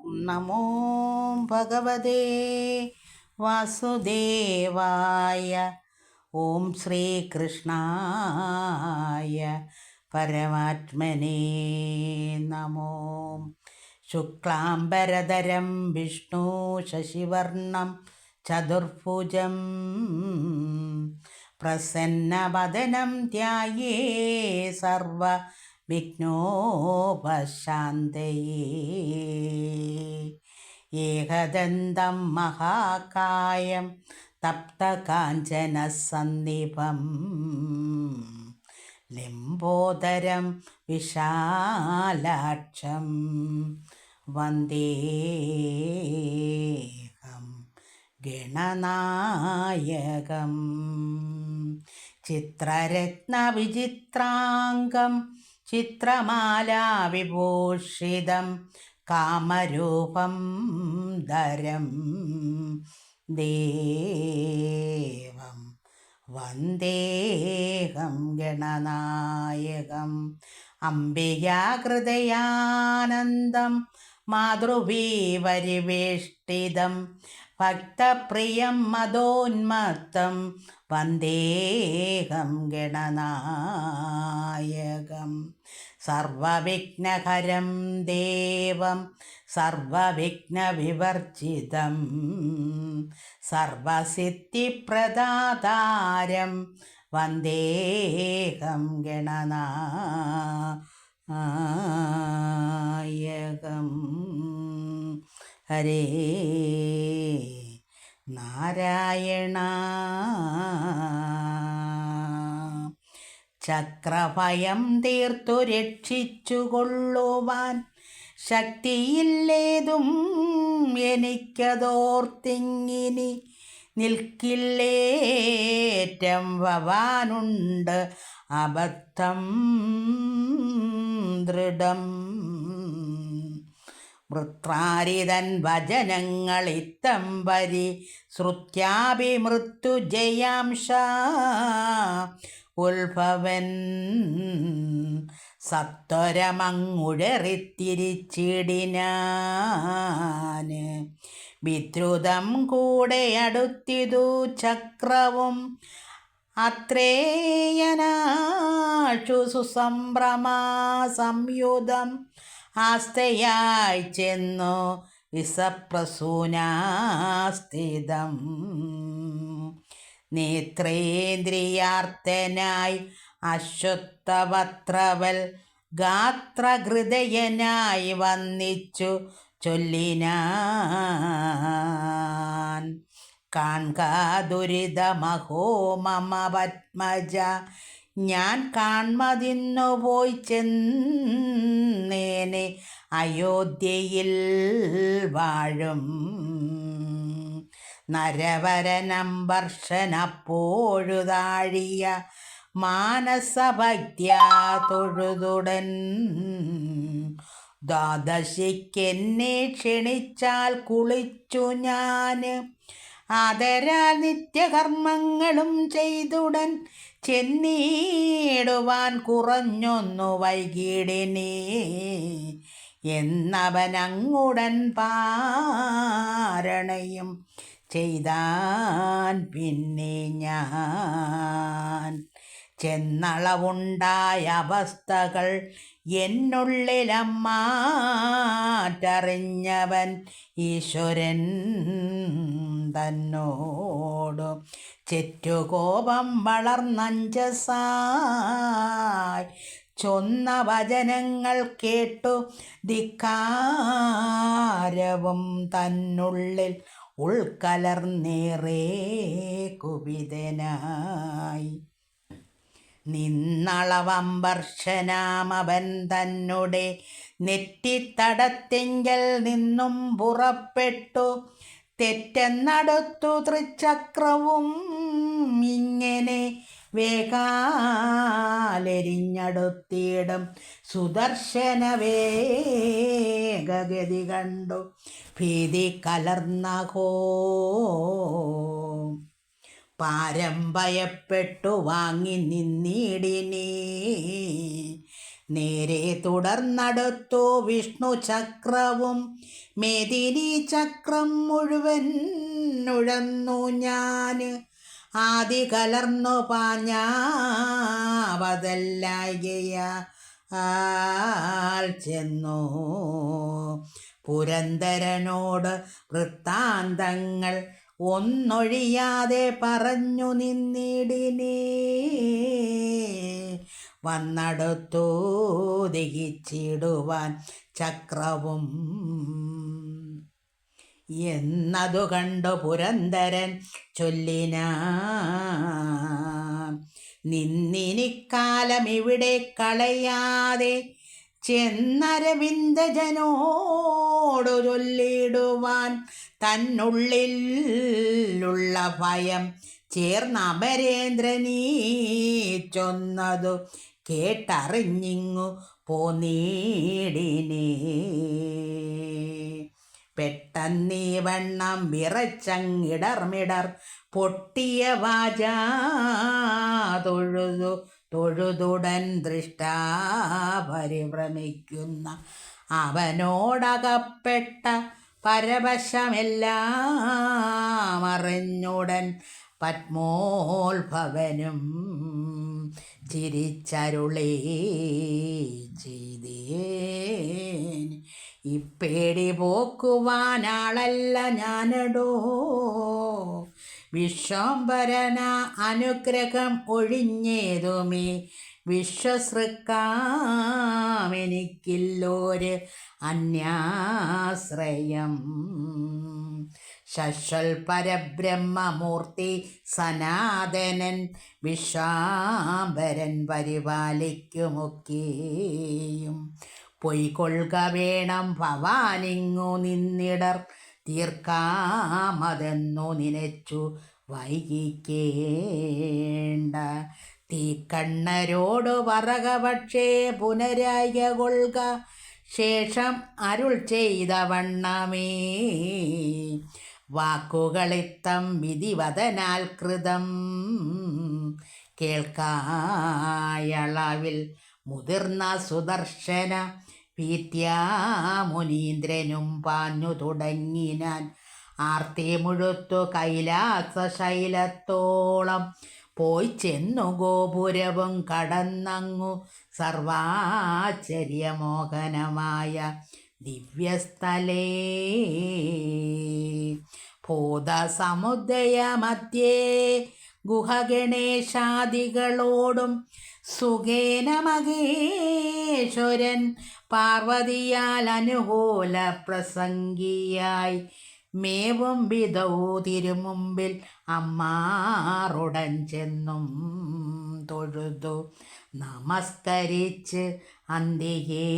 നമോ ഭഗവതേ വാസുദേവായ. ഓം ശ്രീകൃഷ്ണായ പരമാത്മനേ നമോ. ശുക്ലാംബരധരം വിഷ്ണു ശശിവർണം ചതുർഭുജം പ്രസന്നവദനം ധ്യായേ സർവ വിഘ്നോപശാന്തയേ. ഏകദന്തം മഹാകായം തപ്തകാഞ്ചനസന്നിഭം ലംബോദരം വിശാലാക്ഷം വന്ദേഹം ഗണനായകം. ചിത്രരത്നവിചിത്രാംഗം ചിത്രമാലാവിഭൂഷിതം കാമരൂപം ധരം ദേവം വന്ദേഹം ഗണനായകം. അംബികാഹൃദയാനന്ദം മാതൃഭീപരിവേഷ്ടിതം ഭക്തപ്രിയം മദോന്മത്തം വന്ദേഹം ഗണനായകം. സർവവിഘ്നഹരം ദേവം സർവവിഘ്നവിവർജിതം സർവസിദ്ധിപ്രദാതാരം വന്ദേഹം ഗണനായകം. ഹരേ നാരായണ. ചക്രഭയം തീർത്തു രക്ഷിച്ചുകൊള്ളുവാൻ ശക്തിയില്ലേതും എനിക്കതോർത്തിങ്ങിനി നിൽക്കില്ലേറ്റം ഭവാനുണ്ട് അബദ്ധം ദൃഢം. വൃത്രാരിതൻ വചനങ്ങളിത്തംബരി ശ്രുത്യാഭിമൃത്യുജയാംശ ഉത്ഭവൻ സത്വരമങ്ങുഴറിത്തിരിച്ചിടിനാൻ. വിദ്രുതം കൂടെ അടുത്തിതു ചക്രവും അത്രേയനാശു സുസംഭ്രമാ സംയുതം ആസ്തയായി ചെന്നു വിസപ്രസൂനാസ്ഥിതം. നേത്രേന്ദ്രിയാർത്തനായി അശ്വത്ഥവത്രവൽ ഗാത്രഹൃദയനായി വന്നിച്ചു ചൊല്ലിനാൻ. കാൺക ദുരിതമഹോ മമ പത്മജ, ഞാൻ കാൺമതിന്നു പോയി ചെന്നേനെ അയോധ്യയിൽ വാഴും നരവരനംബർഷനപ്പോഴുതാഴിയ മാനസഭക്ത്യാ തൊഴുതുടൻ. ദ്വാദശിക്കെന്നെ ക്ഷണിച്ചാൽ കുളിച്ചു ഞാൻ ആദരാൽ നിത്യകർമ്മങ്ങളും ചെയ്തുടൻ ചെന്നിടുവാൻ കുറഞ്ഞൊന്നു വൈകിടിനേ എന്നവനങ്ങുടൻ പാരണയും ചെയ്താൻ. പിന്നെ ഞാൻ ചെന്നളവുണ്ടായ അവസ്ഥകൾ എന്നുള്ളിലമ്മാറ്ററിഞ്ഞവൻ ഈശ്വരൻ തന്നോടു ചെറ്റുകോപം വളർന്നഞ്ചസായി ചൊന്ന വചനങ്ങൾ കേട്ടു ധിക്കാരവും തന്നുള്ളിൽ ഉൾക്കലർന്നേറെ കുപിതനായി. നിന്നളവംബർഷനാമവൻ തന്നെ നെറ്റിത്തടത്തിങ്കൽ നിന്നും പുറപ്പെട്ടു തെറ്റെന്നടുത്തു തൃച്ചക്രവും ഇങ്ങനെ വേഗാലെരിഞ്ഞടുത്തിടും സുദർശന വേഗഗതി കണ്ടു ഭീതി കലർന്നഹോ. പാരം ഭയപ്പെട്ടു വാങ്ങി നിന്നിടിനീ നേരെ തുടർന്നടുത്തു വിഷ്ണു ചക്രവും മേദിനി ചക്രം മുഴുവൻ നുഴന്നു ഞാൻ ആദി കലർന്നു പാഞ്ഞാവതല്ലായ ചെന്നു പുരന്ദരനോട് വൃത്താന്തങ്ങൾ ഒന്നൊഴിയാതെ പറഞ്ഞു നിന്നിടിനേ വന്നടുത്തു ദഹിച്ചിടുവാൻ ചക്രവും എന്നതു കണ്ടു പുരന്ദരൻ ചൊല്ലിനാൻ നിന്നിനിക്കാലം ഇവിടെ കളയാതെ ചെന്നരവിന്ദജനോടു ചൊല്ലിടുവാൻ തന്നുള്ളിലുള്ള ഭയം ചേർന്ന അമരേന്ദ്രനീ ചൊന്നതു കേട്ടറിഞ്ഞിങ്ങു പോന്നീടിനേ പെട്ടെന്നീ വണ്ണം വിറച്ചങ്ങിടർമിടർ പൊട്ടിയ വാച തൊഴുതുടൻ ദൃഷ്ടാ പരിഭ്രമിക്കുന്ന അവനോടകപ്പെട്ട പരവശമെല്ലാം അറിഞ്ഞുടൻ പത്മോത്ഭവനും ചിരിച്ചരുളേ ചെയ്തേൻ ഇപ്പേടി പോക്കുവാനാളല്ല ഞാനടോ വിശ്വംഭരന അനുഗ്രഹം ഒഴിഞ്ഞേതുമേ വിശ്വസൃക്കാമെനിക്കില്ലോര് അന്യാശ്രയം ശശ്വൽ പരബ്രഹ്മമൂർത്തി സനാതനൻ വിശ്വാംബരൻ പരിപാലിക്കുമൊക്കെയും പൊയ്കൊള്ളുക വേണം ഭവാനിങ്ങു നിന്നിടർ തീർക്കാമതെന്നു നിനച്ചു വൈകിക്കേണ്ട തീക്കണ്ണരോട് പറക പക്ഷേ പുനരായ കൊള്ളുക ശേഷം അരുൾ ചെയ്ത വണ്ണമേ വാക്കുകളിത്തം വിധിവദനാൽ കൃതം കേൾക്കായളവിൽ മുതിർന്ന സുദർശന മുനീന്ദ്രനും പാഞ്ഞു തുടങ്ങിനാൻ ആർത്തി മുഴുത്തു കൈലാസശൈലത്തോളം പോയി ചെന്നു ഗോപുരവും കടന്നങ്ങു സർവാശ്ചര്യമോഹനമായ ദിവ്യസ്ഥലേ ഭൂതസമുദ്രയമധ്യേ ഗുഹഗണേശാദികളോടും സുഖേന മഹേശ്വരൻ പാർവതിയാൽ അനുകൂല പ്രസംഗിയായി മേവും വിധൗ തിരുമുമ്പിൽ അമ്മാറുടൻ ചെന്നും തൊഴുതു നമസ്കരിച്ച് അന്തികേ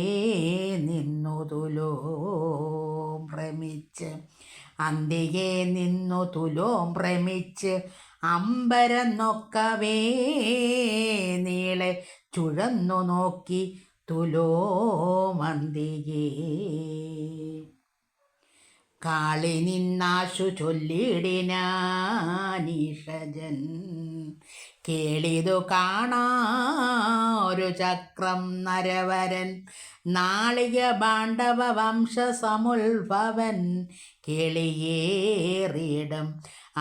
നിന്നു തുലോം ഭ്രമിച്ച് അമ്പരം നൊക്കവേ നീളെ ചുഴന്നു നോക്കി തുലോമന്തികേ കാളി നിന്നാശു ചൊല്ലിടിനാനീഷജൻ കേളിതു കാണാരു ചക്രം നരവരൻ നാളിക പാണ്ഡവ വംശസമുത്ഭവൻ കേളിയേറിയിടും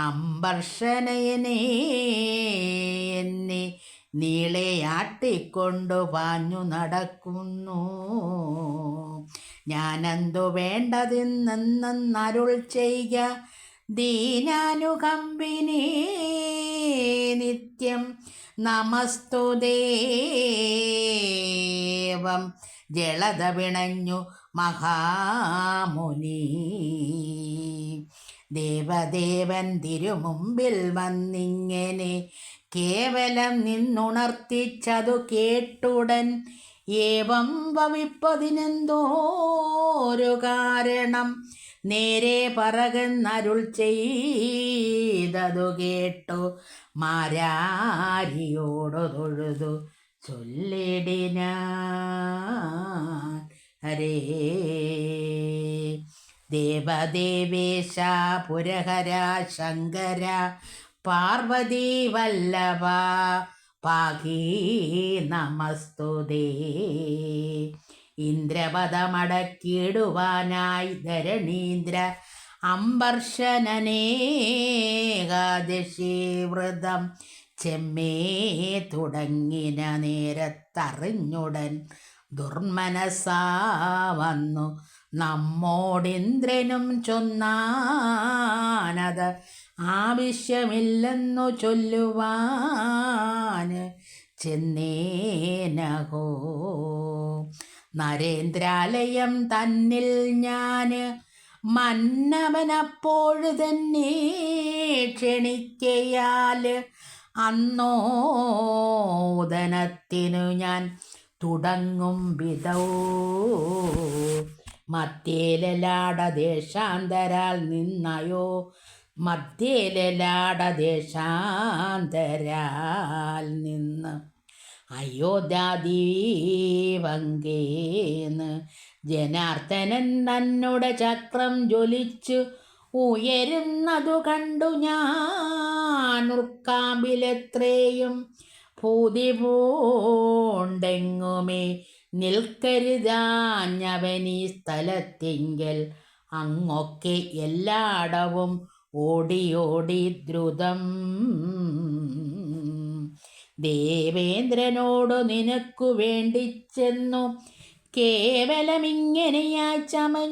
അംബർഷനയനെ എന്നെ നീളെയാട്ടിക്കൊണ്ടു പാഞ്ഞു നടക്കുന്നു ഞാനെന്തു വേണ്ടതെന്നരുൾ ചെയ്യുക ദീനാനുകമ്പിനേ നിത്യം നമസ്തു ദേവം ജലത പിണഞ്ഞു മഹാമുനി ദേവദേവൻ തിരുമുമ്പിൽ വന്നിങ്ങനെ കേവലം നിന്നുണർത്തിച്ചതു കേട്ടുടൻ ഏവം ഭവിപ്പതിനെന്തോരു കാരണം നേരെ പറകെന്നരുൾ ചെയ്തതു കേട്ടു മാരാരിയോടു തൊഴുതു ചൊല്ലിടിനാൻ ഹരേ ദേവദേവേശ പുരഹര ശങ്കര പാർവതി വല്ലഭ പാകി നമസ്തുതേ. ഇന്ദ്രപദമടക്കിടുവാനായി ധരണീന്ദ്ര അംബർഷനേകാദശി വ്രതം ചെമ്മേ തുടങ്ങിന നേരത്തറിഞ്ഞുടൻ ദുർമനസാ വന്നു നമ്മോടിന്ദ്രനും ചൊന്നാനത് ആവശ്യമില്ലെന്നു ചൊല്ലുവാൻ ചെന്നേനഹോ. നരേന്ദ്രാലയം തന്നിൽ ഞാൻ മന്നവനപ്പോഴു തന്നെ ക്ഷണിക്കയാൽ അന്നോദനത്തിനു ഞാൻ തുടങ്ങും വിധൗ മധ്യേലലാടദേശാന്തരാൽ നിന്നയോ മധ്യേലലാടദേശാന്തരാൽ നിന്ന് അയോധ്യാദീപങ്കേന്ന് ജനാർദ്ദനൻ തന്നുടെ ചക്രം ജ്വലിച്ചു ഉയരുന്നതു കണ്ടു ഞാൻ ഉൾക്കാമ്പിലെത്രയും ഭൂതി പൂണ്ടെങ്ങുമേ നിൽക്കരുതാഞ്ഞവനീ സ്ഥലത്തിങ്കൽ അങ്ങൊക്കെ എല്ലായിടവും ഓടി ഓടി ദ്രുതം. ദേവേന്ദ്രനോടു നിനക്കു വേണ്ടിച്ചെന്നു കേവലമിങ്ങനെയായി ചമഞ്ഞോരഴൽ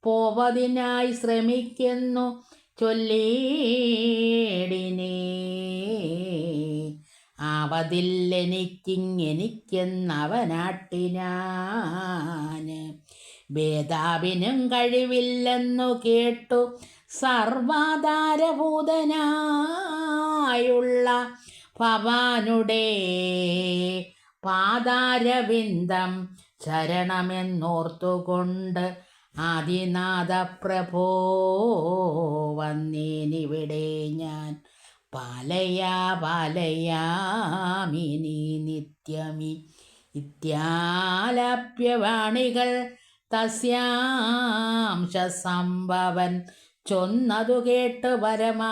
പോവതിനായി ശ്രമിക്കുന്നു ചൊല്ലിടിനേ. ആവതില്ലെനിക്കിങ്ങെനിക്കെന്നവനാട്ടിനാന് വേദാവിനും കഴിവില്ലെന്നു കേട്ടു സർവാധാരഭൂതനായുള്ള ഭവാനുടെ പാദാരവിന്ദം ശരണമെന്നോർത്തുകൊണ്ട് ആദിനാഥ പ്രഭോ വന്നേനിവിടെ ഞാൻ പാലയാ പാലയാമിനി നിത്യമി ഇത്യാലപ്യവാണികൾ തസ്യാംശസംഭവൻ ചൊന്നതു കേട്ട് പരമാർത്ഥമൊക്കവേ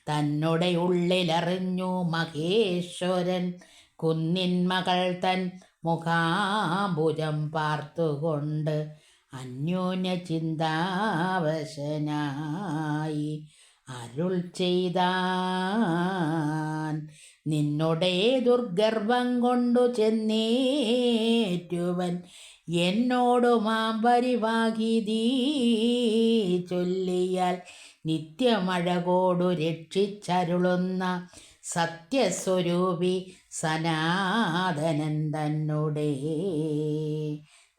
തന്നുടെ ഉള്ളിലറിഞ്ഞു മഹേശ്വരൻ കുന്നിന്മകൾ തൻ മുഖാംബുജം പാർത്തുകൊണ്ട് അന്യോന്യ ചിന്താവശനായി അരുൾ ചെയ്താൻ. നിന്നുടെ ദുർഗർവം കൊണ്ടു ചെന്നേറ്റുവൻ എന്നോടു മാം പരിവാഹിതീ ചൊല്ലിയാൽ നിത്യമഴകോടു രക്ഷിച്ചരുളുന്ന സത്യസ്വരൂപി സനാതനൻ തന്നുടെ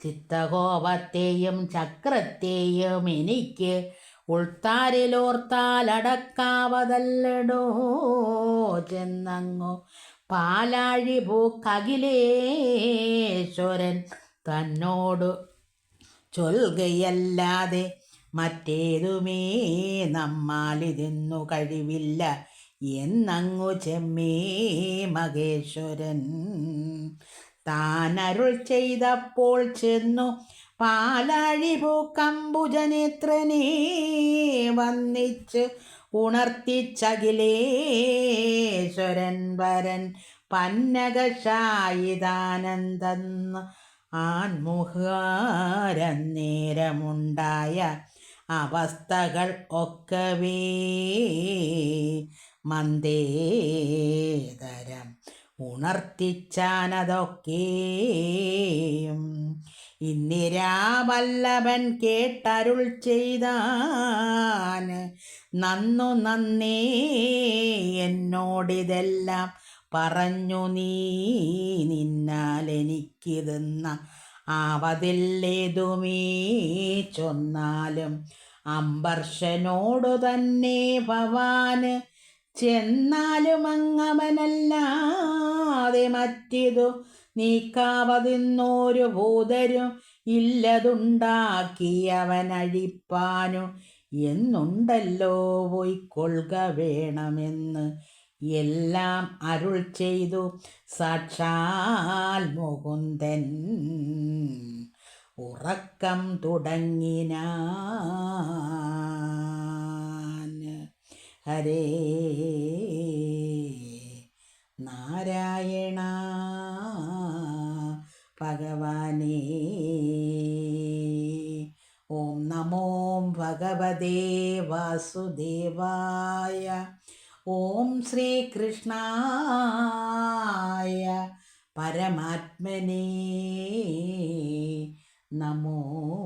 ചിത്തകോപത്തെയും ചക്രത്തെയും എനിക്ക് ഉൾത്താരിലോർത്താലടക്കാവതല്ലടോ. ചെന്നങ്ങു പാലാഴി ഭൂക്കഖിലേശ്വരൻ തന്നോടു ചൊൽകയല്ലാതെ മറ്റേതുമേ നമ്മാലിതിന്നു കഴിവില്ല എന്നങ്ങു ചെമ്മേ മഹേശ്വരൻ താനരുൾ ചെയ്തപ്പോൾ ചെന്നു പാലാഴി ഭൂക്കംബുജനേത്രനെ വന്നിച്ച് ഉണർത്തിച്ചഖിലേശ്വരൻ വരൻ പന്നകശായിദാനന്ദന്ന് ആൻമുഖാരന്നേരമുണ്ടായ അവസ്ഥകൾ ഒക്കവേ മന്ദേതരം ഉണർത്തിച്ചാനതൊക്കെയും ഇന്ദിരാവല്ലഭൻ കേട്ടരുൾ ചെയ്താൻ നന്നു നന്നേ എന്നോടിതെല്ലാം പറഞ്ഞു നീ നിന്നാൽ എനിക്കിതെന്ന ആവതില്ലേതുമേ ചൊന്നാലും അംബർഷനോടു തന്നെ ഭവാന് ചെന്നാലും അങ്ങവനല്ലാതെ മറ്റിതു നീക്കാവതിന്നോരു ഭൂതരും ഇല്ലതുണ്ടാക്കിയവനഴിപ്പാനു എന്നുണ്ടല്ലോ പൊയ്ക്കൊള്ളുക വേണമെന്ന് എല്ലാം അരുൾ ചെയ്തു സാക്ഷാൽ മുകുന്ദൻ. ഉറക്കം തുടങ്ങിനാൻ. ഹരേ നാരായണ ഭഗവാനേ. ഓം നമോ ഭഗവതേ വാസുദേവായ. ഓം ശ്രീകൃഷ്ണായ പരമാത്മനേ നമോ